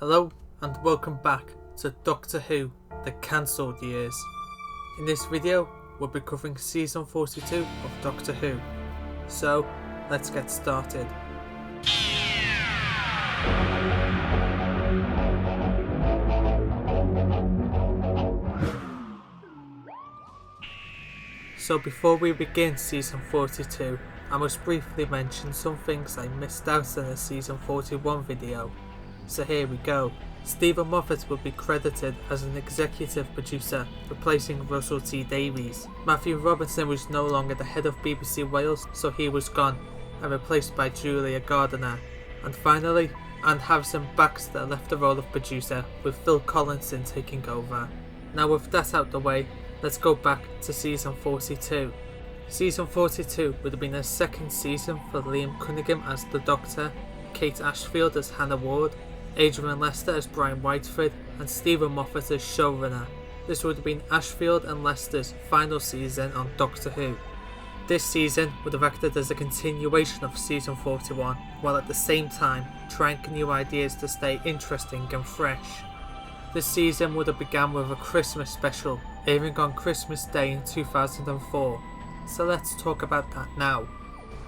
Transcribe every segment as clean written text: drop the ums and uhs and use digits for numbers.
Hello and welcome back to Doctor Who, The Cancelled Years. In this video, we'll be covering Season 42 of Doctor Who. So, let's get started. So before we begin Season 42, I must briefly mention some things I missed out in the Season 41 video. So here we go. Stephen Moffat will be credited as an executive producer, replacing Russell T Davies. Matthew Robinson was no longer the head of BBC Wales, so he was gone and replaced by Julia Gardiner. And finally, Anne Harrison-Baxter left the role of producer, with Phil Collinson taking over. Now with that out the way, let's go back to Season 42. Season 42 would have been a second season for Liam Cunningham as the Doctor, Kate Ashfield as Hannah Ward, Adrian Lester as Brian Whiteford, and Stephen Moffat as showrunner. This would have been Ashfield and Lester's final season on Doctor Who. This season would have acted as a continuation of Season 41, while at the same time trying new ideas to stay interesting and fresh. This season would have begun with a Christmas special, airing on Christmas Day in 2004. So let's talk about that now.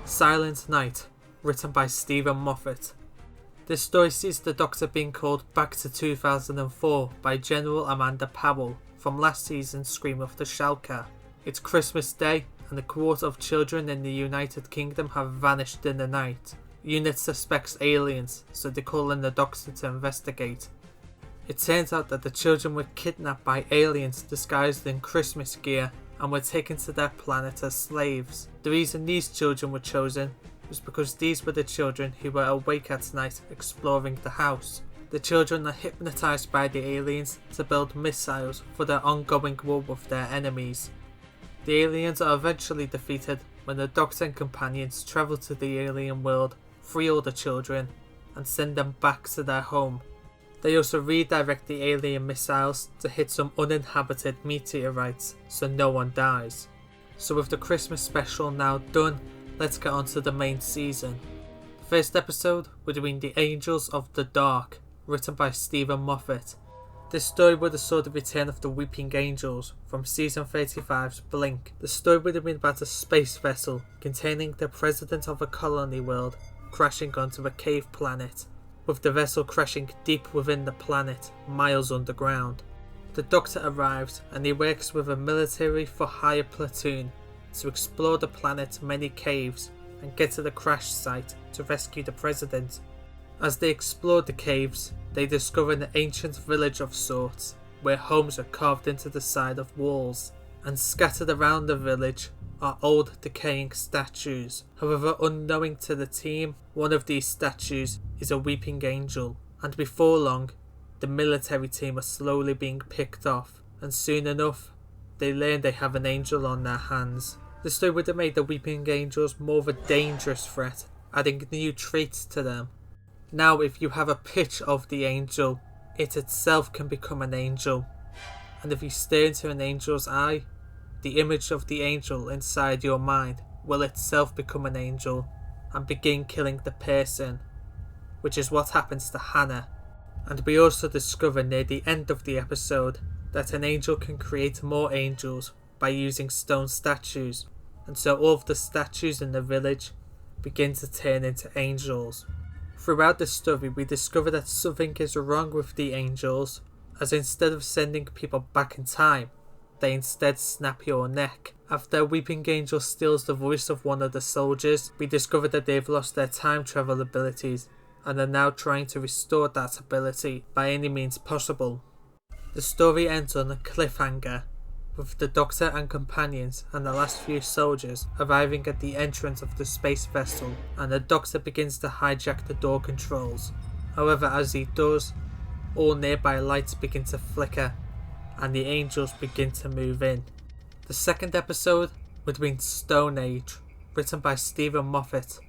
Silent Night, written by Stephen Moffat. This story sees the Doctor being called back to 2004 by General Amanda Powell from last season's Scream of the Shalka. It's Christmas Day and a quarter of children in the United Kingdom have vanished in the night. UNIT suspects aliens, so they call in the Doctor to investigate. It turns out that the children were kidnapped by aliens disguised in Christmas gear and were taken to their planet as slaves. The reason these children were chosen was because these were the children who were awake at night exploring the house. The children are hypnotized by the aliens to build missiles for their ongoing war with their enemies. The aliens are eventually defeated when the Doctor and companions travel to the alien world, free all the children, and send them back to their home. They also redirect the alien missiles to hit some uninhabited meteorites so no one dies. So with the Christmas special now done, let's get on to the main season. The first episode would have been The Angels of the Dark, written by Stephen Moffat. This story would have saw the return of the Weeping Angels from Season 35's Blink. The story would have been about a space vessel containing the president of a colony world crashing onto a cave planet, with the vessel crashing deep within the planet, miles underground. The Doctor arrives and he works with a military-for-hire platoon to explore the planet's many caves and get to the crash site to rescue the president. As they explore the caves, they discover an ancient village of sorts, where homes are carved into the side of walls, and scattered around the village are old decaying statues. However, unknowing to the team, one of these statues is a weeping angel, and before long, the military team are slowly being picked off, and soon enough, they learn they have an angel on their hands. The story would have made the Weeping Angels more of a dangerous threat, adding new traits to them. Now if you have a pitch of the angel, it itself can become an angel. And if you stare into an angel's eye, the image of the angel inside your mind will itself become an angel and begin killing the person, which is what happens to Hannah. And we also discover near the end of the episode that an angel can create more angels by using stone statues, and so all of the statues in the village begin to turn into angels. Throughout the story, we discover that something is wrong with the angels, as instead of sending people back in time, they instead snap your neck. After a Weeping Angel steals the voice of one of the soldiers, we discover that they've lost their time travel abilities and are now trying to restore that ability by any means possible. The story ends on a cliffhanger, with the Doctor and companions and the last few soldiers arriving at the entrance of the space vessel, and the Doctor begins to hijack the door controls. However, as he does, all nearby lights begin to flicker and the angels begin to move in. The second episode would have been Stone Age, written by Stephen Moffat.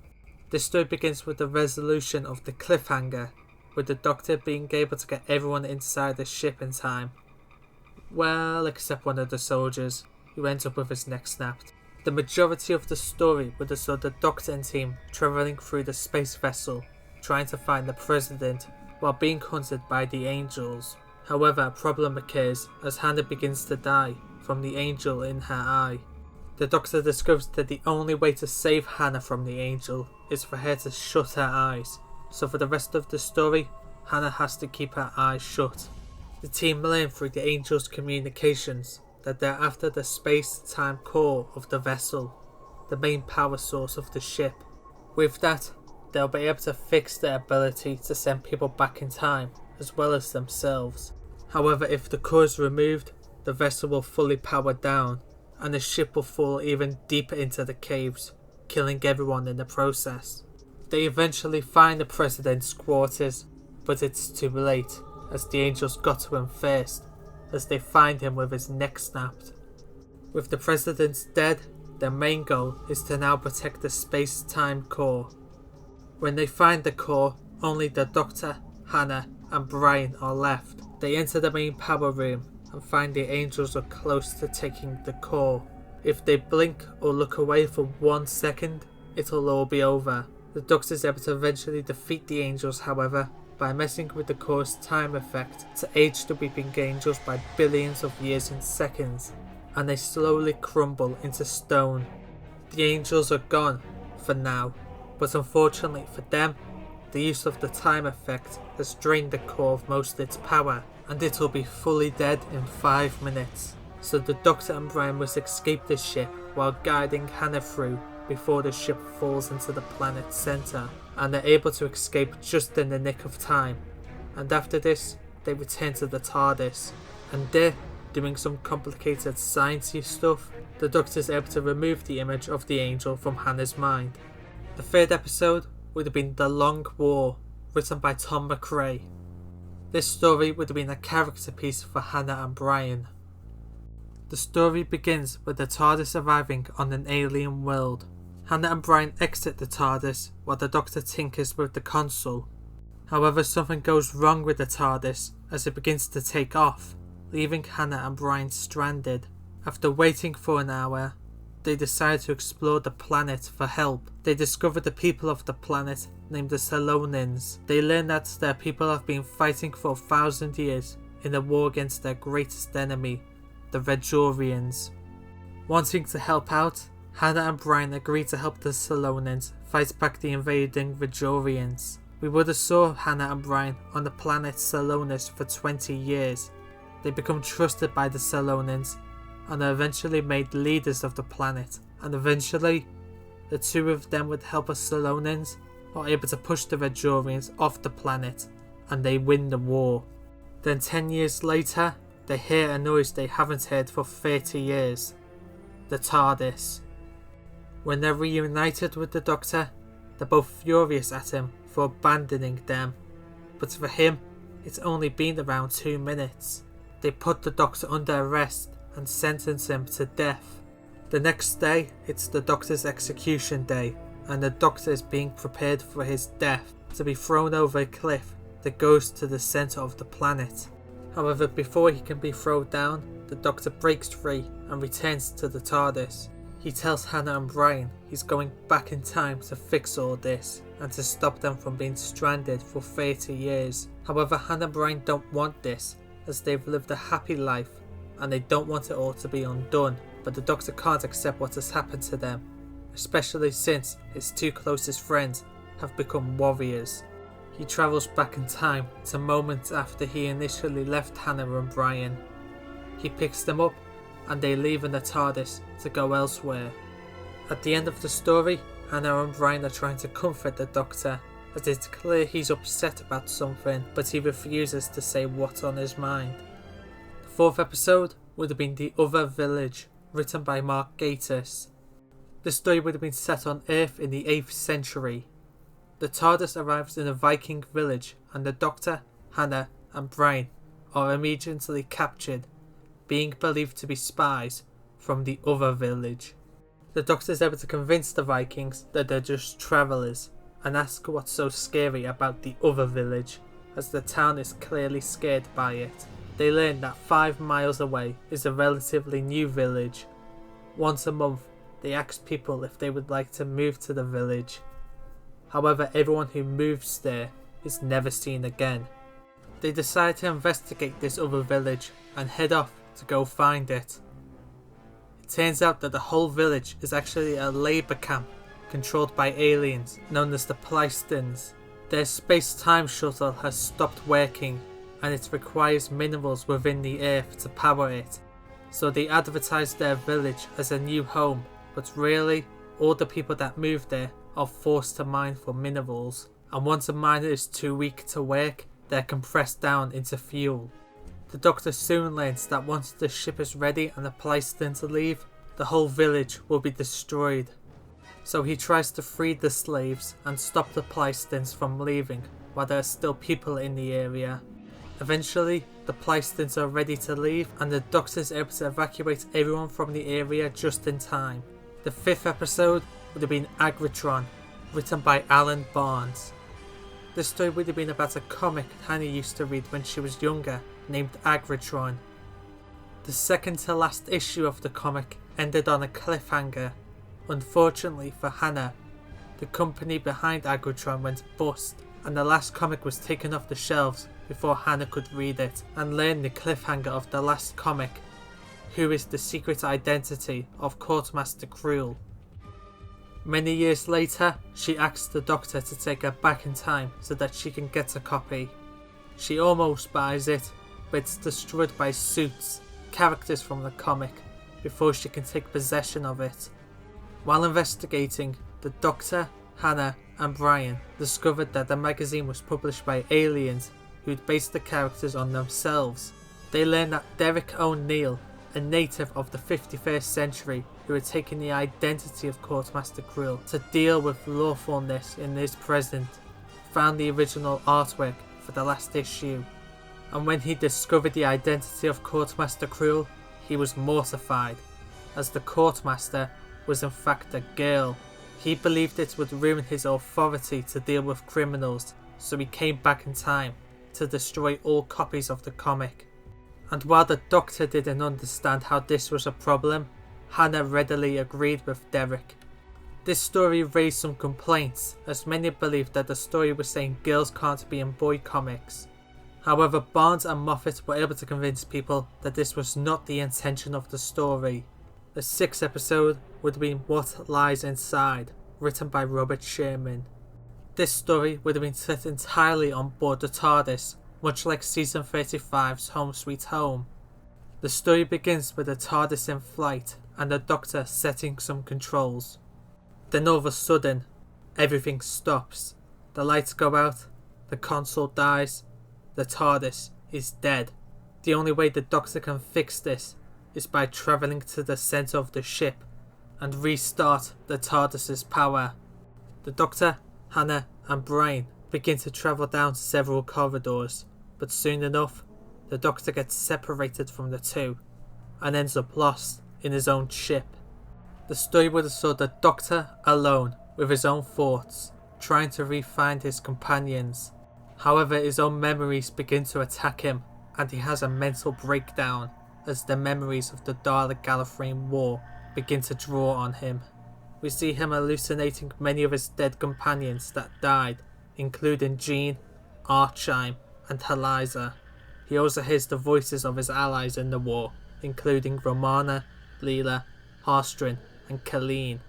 This story begins with the resolution of the cliffhanger, with the Doctor being able to get everyone inside the ship in time. Well, except one of the soldiers, who ends up with his neck snapped. The majority of the story would have saw the Doctor and team travelling through the space vessel, trying to find the president while being hunted by the angels. However, a problem occurs as Hannah begins to die from the angel in her eye. The Doctor discovers that the only way to save Hannah from the angel is for her to shut her eyes, so for the rest of the story, Hannah has to keep her eyes shut. The team learn through the angel's communications that they're after the space-time core of the vessel, the main power source of the ship. With that, they'll be able to fix their ability to send people back in time, as well as themselves. However, if the core is removed, the vessel will fully power down, and the ship will fall even deeper into the caves, killing everyone in the process. They eventually find the President's quarters, but it's too late, as the angels got to him first, as they find him with his neck snapped. With the President dead, their main goal is to now protect the space-time core. When they find the core, only the Doctor, Hannah and Brian are left. They enter the main power room and find the angels are close to taking the core. If they blink or look away for 1 second, it'll all be over. The Doctor is able to eventually defeat the angels, however, by messing with the core's time effect to age the weeping angels by billions of years in seconds, and they slowly crumble into stone. The angels are gone, for now, but unfortunately for them, the use of the time effect has drained the core of most of its power, and it'll be fully dead in 5 minutes. So the Doctor and Brian must escape the ship while guiding Hannah through before the ship falls into the planet's centre, and they're able to escape just in the nick of time. And after this, they return to the TARDIS, and there, doing some complicated sciencey stuff, the Doctor is able to remove the image of the angel from Hannah's mind. The third episode would have been The Long War, written by Tom McRae. This story would have been a character piece for Hannah and Brian. The story begins with the TARDIS arriving on an alien world. Hannah and Brian exit the TARDIS while the Doctor tinkers with the console. However, something goes wrong with the TARDIS as it begins to take off, leaving Hannah and Brian stranded. After waiting for an hour, they decide to explore the planet for help. They discover the people of the planet named the Salonians. They learn that their people have been fighting for 1,000 years in a war against their greatest enemy, the Redjorians. Wanting to help out, Hannah and Brian agree to help the Salonians fight back the invading Redjorians. We would have saw Hannah and Brian on the planet Salonis for 20 years. They become trusted by the Salonians and are eventually made leaders of the planet, and eventually, the two of them with help of Salonians are able to push the Redjorians off the planet, and they win the war. Then 10 years later, they hear a noise they haven't heard for 30 years. The TARDIS. When they're reunited with the Doctor, they're both furious at him for abandoning them, but for him, it's only been around 2 minutes. They put the Doctor under arrest and sentence him to death. The next day, it's the Doctor's execution day, and the Doctor is being prepared for his death, to be thrown over a cliff that goes to the centre of the planet. However, before he can be thrown down, the Doctor breaks free and returns to the TARDIS. He tells Hannah and Brian he's going back in time to fix all this, and to stop them from being stranded for 30 years. However, Hannah and Brian don't want this, as they've lived a happy life, and they don't want it all to be undone, but the Doctor can't accept what has happened to them, especially since his two closest friends have become warriors. He travels back in time to moments after he initially left Hannah and Brian. He picks them up and they leave in the TARDIS to go elsewhere. At the end of the story, Hannah and Brian are trying to comfort the Doctor, as it's clear he's upset about something, but he refuses to say what's on his mind. The fourth episode would have been The Other Village, written by Mark Gatiss. The story would have been set on Earth in the 8th century. The TARDIS arrives in a Viking village and the Doctor, Hannah and Brian are immediately captured, being believed to be spies from the other village. The Doctor is able to convince the Vikings that they're just travellers and ask what's so scary about the other village, as the town is clearly scared by it. They learn that 5 miles away is a relatively new village. Once a month, they ask people if they would like to move to the village. However, everyone who moves there is never seen again. They decide to investigate this other village and head off to go find it. It turns out that the whole village is actually a labour camp controlled by aliens known as the Pleistons. Their space-time shuttle has stopped working and it requires minerals within the earth to power it. So they advertise their village as a new home, but really, all the people that move there are forced to mine for minerals, and once a miner is too weak to work, they're compressed down into fuel. The Doctor soon learns that once the ship is ready and the Pleistons leave, the whole village will be destroyed. So he tries to free the slaves and stop the Pleistons from leaving while there are still people in the area. Eventually, the Pleistons are ready to leave and the Doctor is able to evacuate everyone from the area just in time. The 5th episode would have been Aggrotron, written by Alan Barnes. This story would have been about a comic Hannah used to read when she was younger, named Aggrotron. The second to last issue of the comic ended on a cliffhanger. Unfortunately for Hannah, the company behind Aggrotron went bust and the last comic was taken off the shelves before Hannah could read it and learn the cliffhanger of the last comic, who is the secret identity of Courtmaster Cruel. Many years later, she asks the Doctor to take her back in time so that she can get a copy. She almost buys it, but it's destroyed by Suits, characters from the comic, before she can take possession of it. While investigating, the Doctor, Hannah and Brian discovered that the magazine was published by aliens who'd based the characters on themselves. They learned that Derek O'Neill, a native of the 51st century who had taken the identity of Courtmaster Cruel to deal with lawfulness in his present, found the original artwork for the last issue. And when he discovered the identity of Courtmaster Cruel, he was mortified, as the Courtmaster was in fact a girl. He believed it would ruin his authority to deal with criminals, so he came back in time to destroy all copies of the comic. And while the Doctor didn't understand how this was a problem, Hannah readily agreed with Derek. This story raised some complaints, as many believed that the story was saying girls can't be in boy comics. However, Barnes and Moffat were able to convince people that this was not the intention of the story. The 6th episode would have been What Lies Inside, written by Robert Sherman. This story would have been set entirely on board the TARDIS, much like season 35's Home Sweet Home. The story begins with the TARDIS in flight and the Doctor setting some controls. Then all of a sudden, everything stops. The lights go out, the console dies, the TARDIS is dead. The only way the Doctor can fix this is by travelling to the centre of the ship and restart the TARDIS's power. The Doctor, Hannah and Brian begin to travel down several corridors, but soon enough, the Doctor gets separated from the two and ends up lost in his own ship. The story would have saw the Doctor alone with his own thoughts, trying to re-find his companions. However, his own memories begin to attack him and he has a mental breakdown as the memories of the Dalek Gallifreyan War begin to draw on him. We see him hallucinating many of his dead companions that died, including Jean, Archime and Eliza. He also hears the voices of his allies in the war, including Romana, Leela, Harstrin and Colleen.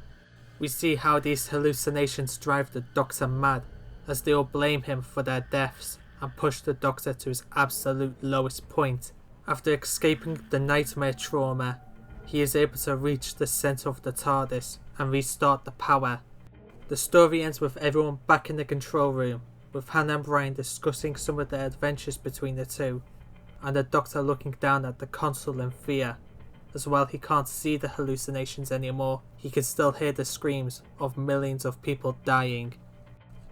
We see how these hallucinations drive the Doctor mad, as they all blame him for their deaths and push the Doctor to his absolute lowest point. After escaping the nightmare trauma, he is able to reach the centre of the TARDIS and restart the power. The story ends with everyone back in the control room, with Hannah and Brian discussing some of their adventures between the two, and the Doctor looking down at the console in fear, as while he can't see the hallucinations anymore, he can still hear the screams of millions of people dying.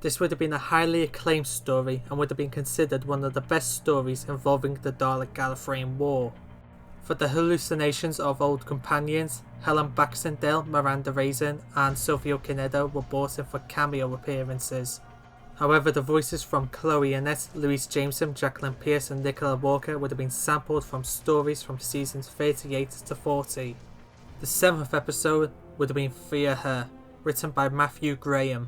This would have been a highly acclaimed story and would have been considered one of the best stories involving the Dalek Gallifreyan War. For the hallucinations of old companions, Helen Baxendale, Miranda Raisin and Silvio Canedo were brought in for cameo appearances. However, the voices from Chloe Annette, Louise Jameson, Jacqueline Pearce and Nicola Walker would have been sampled from stories from seasons 38 to 40. The 7th episode would have been Fear Her, written by Matthew Graham.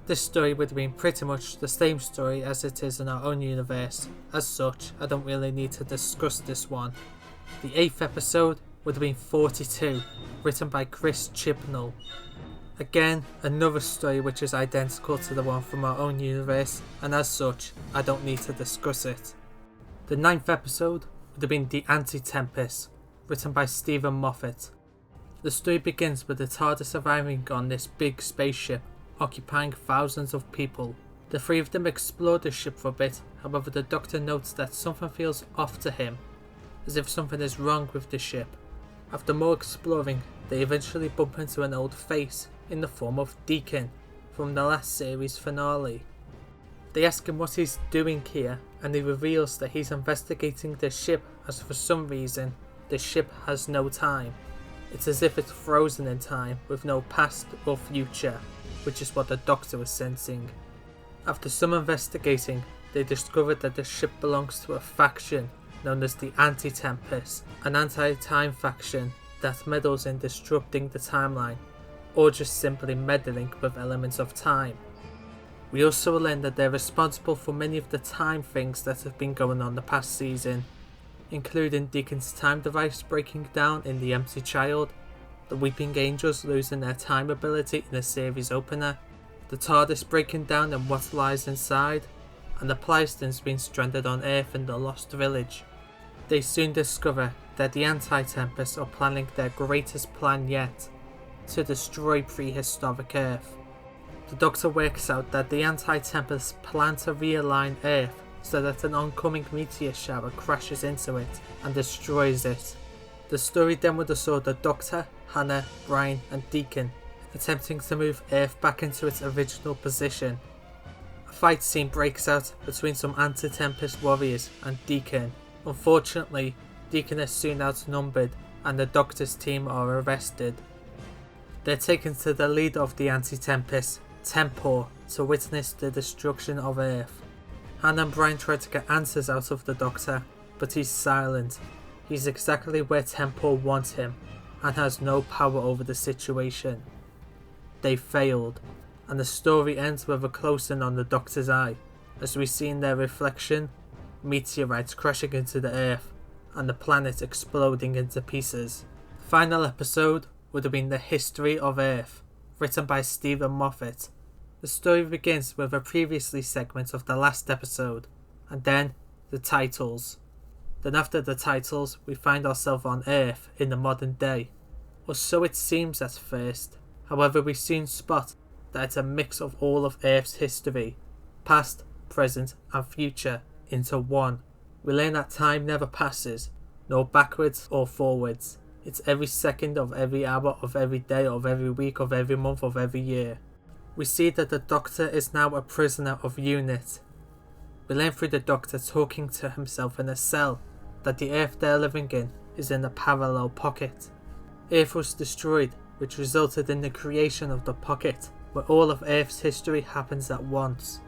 This story would have been pretty much the same story as it is in our own universe. As such, I don't really need to discuss this one. The 8th episode would have been 42, written by Chris Chibnall. Again, another story which is identical to the one from our own universe, and as such, I don't need to discuss it. The 9th episode would have been The Antitempus, written by Stephen Moffat. The story begins with the TARDIS arriving on this big spaceship, occupying thousands of people. The three of them explore the ship for a bit, however the Doctor notes that something feels off to him, as if something is wrong with the ship. After more exploring, they eventually bump into an old face in the form of Deacon from the last series finale. They ask him what he's doing here, and he reveals that he's investigating the ship as for some reason the ship has no time. It's as if it's frozen in time with no past or future, which is what the Doctor was sensing. After some investigating, they discover that the ship belongs to a faction known as the Antitempus, an anti-time faction that meddles in disrupting the timeline, or just simply meddling with elements of time. We also learn that they're responsible for many of the time things that have been going on the past season, including Deacon's time device breaking down in The Empty Child, the Weeping Angels losing their time ability in the series opener, the TARDIS breaking down and what lies inside, and the Pleistons being stranded on Earth in the Lost Village. They soon discover that the Antitempus are planning their greatest plan yet, to destroy prehistoric Earth. The Doctor works out that the Antitempus plan to realign Earth so that an oncoming meteor shower crashes into it and destroys it. The story then would have saw the Doctor, Hannah, Brian and Deacon attempting to move Earth back into its original position. A fight scene breaks out between some Antitempus warriors and Deacon. Unfortunately, Deacon is soon outnumbered and the Doctor's team are arrested. They're taken to the leader of the Antitempus, Tempor, to witness the destruction of Earth. Hannah and Brian try to get answers out of the Doctor, but he's silent. He's exactly where Tempor wants him, and has no power over the situation. They failed, and the story ends with a close-in on the Doctor's eye, as we see in their reflection, meteorites crashing into the Earth, and the planet exploding into pieces. The final episode would have been The History of Earth, written by Stephen Moffat. The story begins with a previously segment of the last episode, and then the titles. Then after the titles, we find ourselves on Earth in the modern day, or so it seems at first. However, we soon spot that it's a mix of all of Earth's history, past, present and future, into one. We learn that time never passes, nor backwards or forwards. It's every second of every hour of every day of every week of every month of every year. We see that the Doctor is now a prisoner of UNIT. We learn through the Doctor talking to himself in a cell that the Earth they're living in is in a parallel pocket. Earth was destroyed, which resulted in the creation of the pocket, where all of Earth's history happens at once.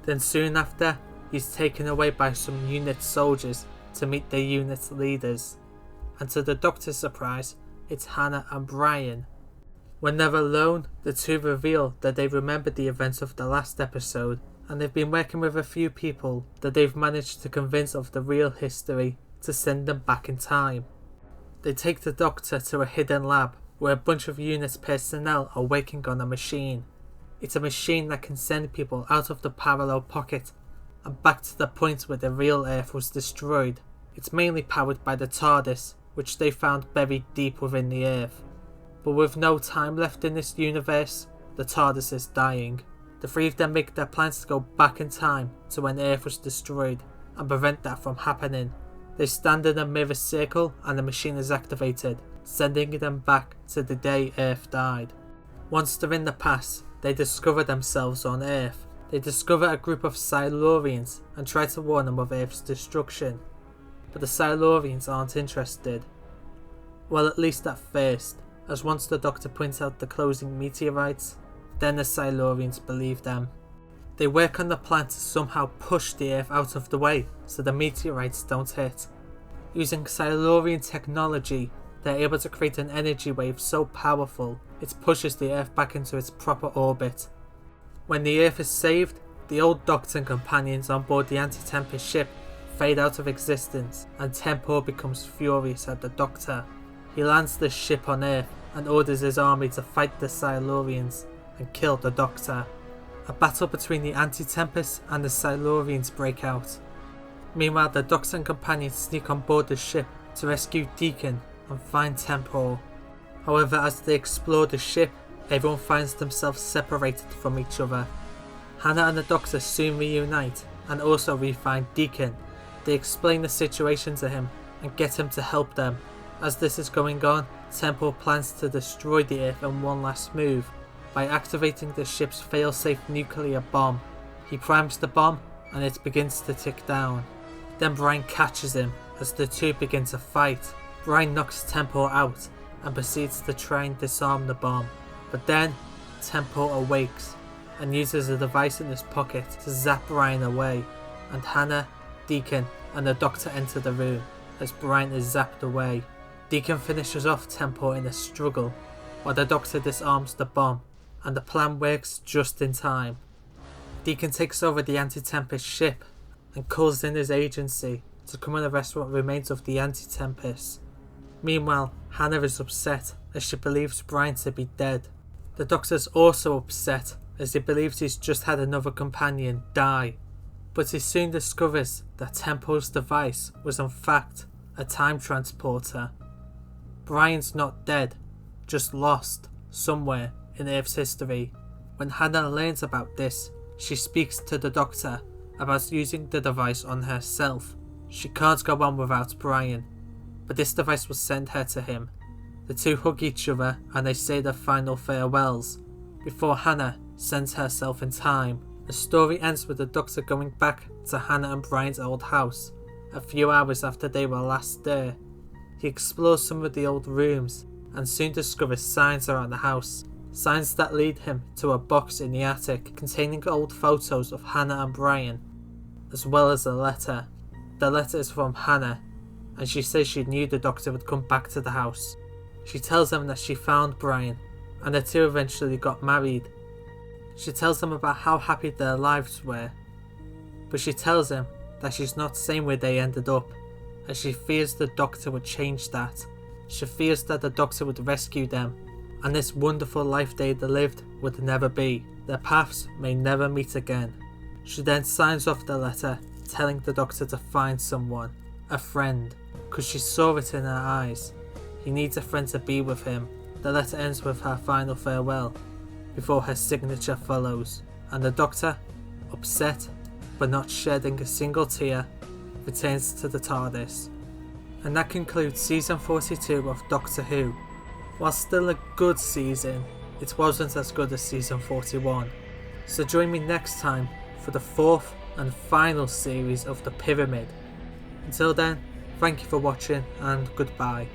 Then soon after, he's taken away by some UNIT soldiers to meet their UNIT leaders. And to the Doctor's surprise, it's Hannah and Brian. When they're alone, the two reveal that they remember the events of the last episode, and they've been working with a few people that they've managed to convince of the real history to send them back in time. They take the Doctor to a hidden lab where a bunch of UNIT personnel are working on a machine. It's a machine that can send people out of the parallel pocket and back to the point where the real Earth was destroyed. It's mainly powered by the TARDIS, which they found buried deep within the Earth. But with no time left in this universe, the TARDIS is dying. The three of them make their plans to go back in time to when Earth was destroyed and prevent that from happening. They stand in a mirror circle and the machine is activated, sending them back to the day Earth died. Once they're in the past, they discover themselves on Earth. They discover a group of Silurians and try to warn them of Earth's destruction. But the Silurians aren't interested. Well, at least at first, as once the Doctor points out the closing meteorites, then the Silurians believe them. They work on the plan to somehow push the Earth out of the way so the meteorites don't hit. Using Silurian technology, they're able to create an energy wave so powerful it pushes the Earth back into its proper orbit. When the Earth is saved, the old Doctor and companions on board the Antitempus ship fade out of existence, and Tempo becomes furious at the Doctor. He lands the ship on Earth and orders his army to fight the Silurians and kill the Doctor. A battle between the Antitempus and the Silurians break out. Meanwhile, the Doctor and companions sneak on board the ship to rescue Deacon and find Tempo. However, as they explore the ship, everyone finds themselves separated from each other. Hannah and the Doctor soon reunite and also re-find Deacon. They explain the situation to him and get him to help them. As this is going on, Tempo plans to destroy the Earth in one last move by activating the ship's failsafe nuclear bomb. He primes the bomb and it begins to tick down. Then Brian catches him as the two begin to fight. Brian knocks Tempo out and proceeds to try and disarm the bomb. But then, Tempo awakes and uses a device in his pocket to zap Brian away, and Hannah, Deacon and the Doctor enter the room as Brian is zapped away. Deacon finishes off Tempo in a struggle while the Doctor disarms the bomb, and the plan works just in time. Deacon takes over the Antitempus ship and calls in his agency to come and arrest what remains of the Antitempus. Meanwhile, Hannah is upset as she believes Brian to be dead. The Doctor's also upset as he believes he's just had another companion die, but he soon discovers that Tempo's device was in fact a time transporter. Brian's not dead, just lost somewhere in Earth's history. When Hannah learns about this, she speaks to the Doctor about using the device on herself. She can't go on without Brian, but this device will send her to him. The two hug each other and they say their final farewells before Hannah sends herself in time. The story ends with the Doctor going back to Hannah and Brian's old house a few hours after they were last there. He explores some of the old rooms and soon discovers signs around the house, signs that lead him to a box in the attic containing old photos of Hannah and Brian, as well as a letter. The letter is from Hannah, and she says she knew the Doctor would come back to the house. She tells him that she found Brian, and the two eventually got married. She tells him about how happy their lives were, but she tells him that she's not saying where they ended up, as she fears the Doctor would change that. She fears that the Doctor would rescue them, and this wonderful life they had lived would never be. Their paths may never meet again. She then signs off the letter, telling the Doctor to find someone, a friend, because she saw it in her eyes. He needs a friend to be with him. The letter ends with her final farewell, before her signature follows, and the Doctor, upset but not shedding a single tear, returns to the TARDIS. And that concludes season 42 of Doctor Who. While still a good season, it wasn't as good as season 41. So join me next time for the fourth and final series of The Pyramid. Until then, thank you for watching and goodbye.